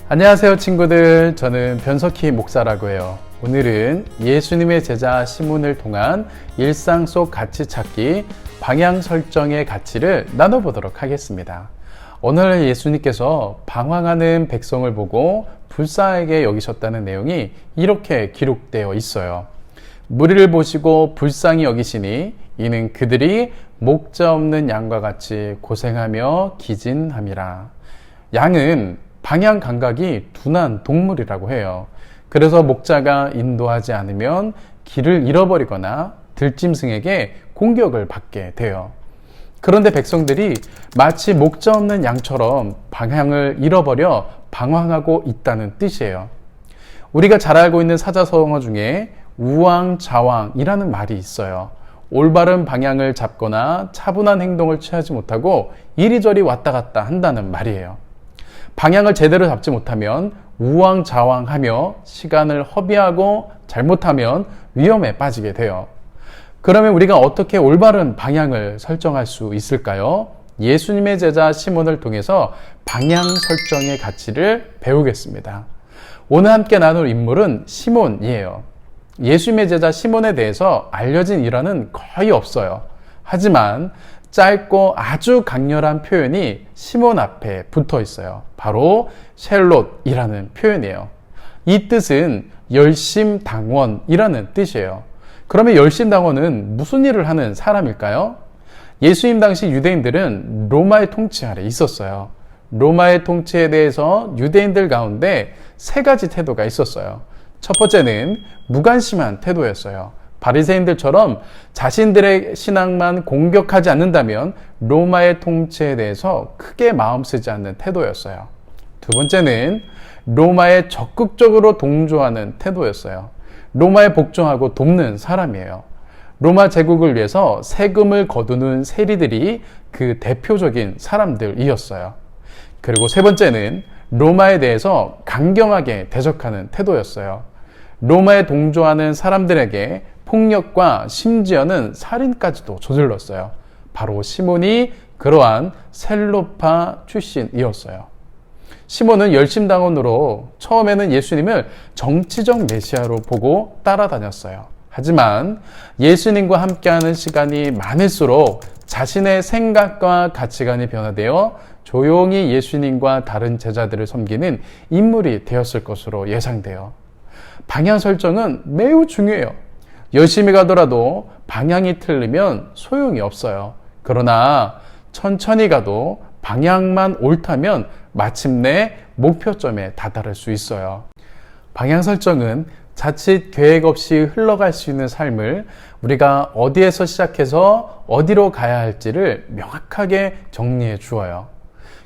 안녕하세요 친구들, 저는 변석희 목사라고 해요. 오늘은 예수님의 제자 시몬을 통한 일상 속 가치 찾기, 방향 설정의 가치를 나눠보도록 하겠습니다. 오늘 예수님께서 방황하는 백성을 보고 불쌍하게 여기셨다는 내용이 이렇게 기록되어 있어요. 무리를 보시고 불쌍히 여기시니 이는 그들이 목자 없는 양과 같이 고생하며 기진함이라. 양은 방향 감각이 둔한 동물이라고 해요. 그래서 목자가 인도하지 않으면 길을 잃어버리거나 들짐승에게 공격을 받게 돼요. 그런데 백성들이 마치 목자 없는 양처럼 방향을 잃어버려 방황하고 있다는 뜻이에요. 우리가 잘 알고 있는 사자성어 중에 우왕좌왕이라는 말이 있어요. 올바른 방향을 잡거나 차분한 행동을 취하지 못하고 이리저리 왔다 갔다 한다는 말이에요. 방향을 제대로 잡지 못하면 우왕좌왕하며 시간을 허비하고 잘못하면 위험에 빠지게 돼요. 그러면 우리가 어떻게 올바른 방향을 설정할 수 있을까요? 예수님의 제자 시몬을 통해서 방향 설정의 가치를 배우겠습니다. 오늘 함께 나눌 인물은 시몬이에요. 예수님의 제자 시몬에 대해서 알려진 일화는 거의 없어요. 하지만 짧고 아주 강렬한 표현이 시몬 앞에 붙어 있어요. 바로 셀롯이라는 표현이에요. 이 뜻은 열심당원이라는 뜻이에요. 그러면 열심당원은 무슨 일을 하는 사람일까요? 예수님 당시 유대인들은 로마의 통치 아래 있었어요. 로마의 통치에 대해서 유대인들 가운데 세 가지 태도가 있었어요. 첫 번째는 무관심한 태도였어요. 바리새인들처럼 자신들의 신앙만 공격하지 않는다면 로마의 통치에 대해서 크게 마음 쓰지 않는 태도였어요. 두 번째는 로마에 적극적으로 동조하는 태도였어요. 로마에 복종하고 돕는 사람이에요. 로마 제국을 위해서 세금을 거두는 세리들이 그 대표적인 사람들이었어요. 그리고 세 번째는 로마에 대해서 강경하게 대적하는 태도였어요. 로마에 동조하는 사람들에게 폭력과 심지어는 살인까지도 저질렀어요. 바로 시몬이 그러한 셀롯파 출신이었어요. 시몬은 열심당원으로 처음에는 예수님을 정치적 메시아로 보고 따라다녔어요. 하지만 예수님과 함께하는 시간이 많을수록 자신의 생각과 가치관이 변화되어 조용히 예수님과 다른 제자들을 섬기는 인물이 되었을 것으로 예상돼요. 방향 설정은 매우 중요해요. 열심히 가더라도 방향이 틀리면 소용이 없어요. 그러나 천천히 가도 방향만 옳다면 마침내 목표점에 다다를 수 있어요. 방향 설정은 자칫 계획 없이 흘러갈 수 있는 삶을 우리가 어디에서 시작해서 어디로 가야 할지를 명확하게 정리해 주어요.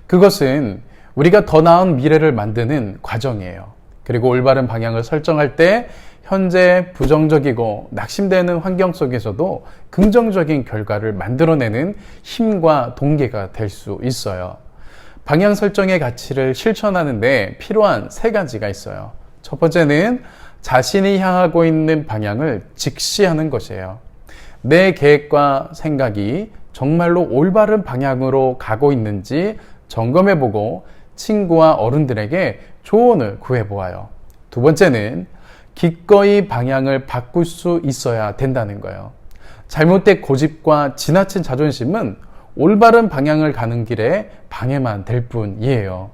그것은 우리가 더 나은 미래를 만드는 과정이에요. 그리고 올바른 방향을 설정할 때 현재 부정적이고 낙심되는 환경 속에서도 긍정적인 결과를 만들어내는 힘과 동기가 될 수 있어요. 방향 설정의 가치를 실천하는데 필요한 세 가지가 있어요. 첫 번째는 자신이 향하고 있는 방향을 직시하는 것이에요. 내 계획과 생각이 정말로 올바른 방향으로 가고 있는지 점검해보고 친구와 어른들에게 조언을 구해보아요. 두 번째는 기꺼이 방향을 바꿀 수 있어야 된다는 거예요. 잘못된 고집과 지나친 자존심은 올바른 방향을 가는 길에 방해만 될 뿐이에요.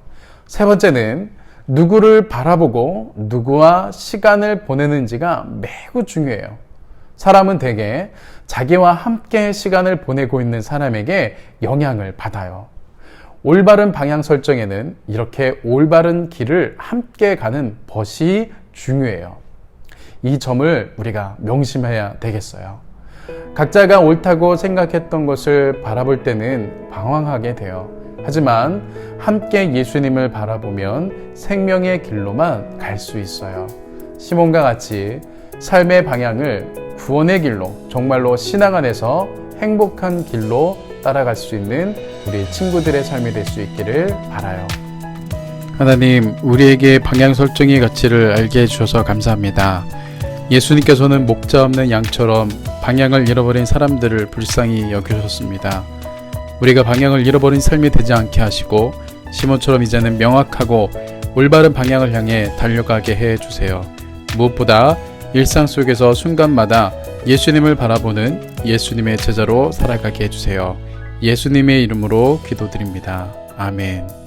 세 번째는 누구를 바라보고 누구와 시간을 보내는지가 매우 중요해요. 사람은 대개 자기와 함께 시간을 보내고 있는 사람에게 영향을 받아요. 올바른 방향 설정에는 이렇게 올바른 길을 함께 가는 벗이 중요해요. 이 점을 우리가 명심해야 되겠어요. 각자가 옳다고 생각했던 것을 바라볼 때는 방황하게 돼요. 하지만 함께 예수님을 바라보면 생명의 길로만 갈 수 있어요. 시몬과 같이 삶의 방향을 구원의 길로, 정말로 신앙 안에서 행복한 길로 따라갈 수 있는 우리 친구들의 삶이 될 수 있기를 바라요. 하나님, 우리에게 방향 설정의 가치를 알게 해주셔서 감사합니다. 예수님께서는 목자 없는 양처럼 방향을 잃어버린 사람들을 불쌍히 여기셨습니다. 우리가 방향을 잃어버린 삶이 되지 않게 하시고 시몬처럼 이제는 명확하고 올바른 방향을 향해 달려가게 해 주세요. 무엇보다 일상 속에서 순간마다 예수님을 바라보는 예수님의 제자로 살아가게 해 주세요. 예수님의 이름으로 기도드립니다. 아멘.